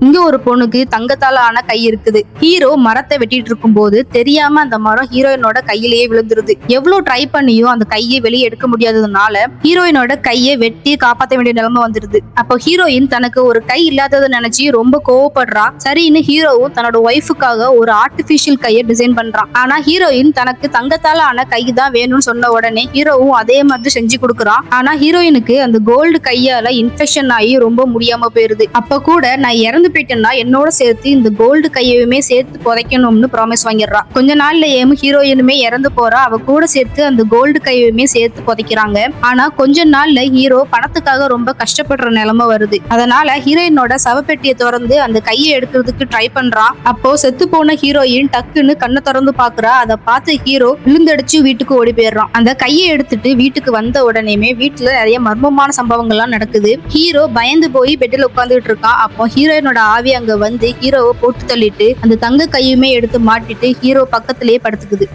இங்க ஒரு பொண்ணுக்கு தங்கத்தால ஆன கை இருக்குது. ஹீரோ மரத்தை வெட்டிட்டு இருக்கும் போது தெரியாம அந்த மரம் ஹீரோயினோட கையிலேயே விழுந்துருது. எவ்வளவு ட்ரை பண்ணியும் அந்த கையை வெளியே எடுக்க முடியாததுனால ஹீரோயினோட கையை வெட்டி காப்பாற்ற வேண்டிய நிலைமை வந்துருது. அப்போ ஹீரோயின் தனக்கு ஒரு கை இல்லாததை நினைச்சு ரொம்ப கோவப்படுறா. சரின்னு ஹீரோவும் தன்னோட ஒய்ஃபுக்காக ஒரு ஆர்டிபிஷியல் கையை டிசைன் பண்றான். ஆனா ஹீரோயின் தனக்கு தங்கத்தால ஆன கை தான் வேணும்னு சொன்ன உடனே ஹீரோவும் அதே மாதிரி செஞ்சு கொடுக்குறான். ஆனா ஹீரோயினுக்கு அந்த கோல்டு கையால இன்ஃபெக்ஷன் ஆகி ரொம்ப முடியாம போயிருது. அப்ப கூட நான் இறந்து போயிட்டேன்னா என்னோட சேர்த்து இந்த கோல்டு கையுமே சேர்த்து புதைக்கணும்னு ப்ராமிஸ் வாங்கிடுறா. கொஞ்ச நாள்லயே ஹீரோயினுமே இறந்து போறா. அவ கூட சேர்த்து அந்த கோல்டு கையுமே சேர்த்து புதைக்கிறாங்க. ஆனா கொஞ்ச நாள்ல ஹீரோ பணத்துக்காக ரொம்ப கஷ்டப்படுற நிலைமை வருது. அதனால ஹீரோயினோட சவப்பெட்டியை திறந்து அந்த கையை எடுக்கிறதுக்கு ட்ரை பண்றான். அப்போ செத்து போன ஹீரோயின் டக்குன்னு கண்ணை திறந்து பாக்குறா. அதை பார்த்து ஹீரோ விழுந்தடிச்சு வீட்டுக்கு ஓடி போயிடுறான். அந்த கையை எடுத்துட்டு வீட்டுக்கு வந்த உடனேமே வீட்டுல நிறைய மர்மமான சம்பவங்கள்லாம் நடக்குது. ஹீரோ பயந்து போய் பெட்டில் உட்கார்ந்துட்டு இருக்கான். அப்போ ஹீரோயினோட ஆவி அங்க வந்து ஹீரோவை போட்டு தள்ளிட்டு அந்த தங்க கையுமே எடுத்து மாட்டிட்டு ஹீரோ பக்கத்திலேயே படுத்துக்குது.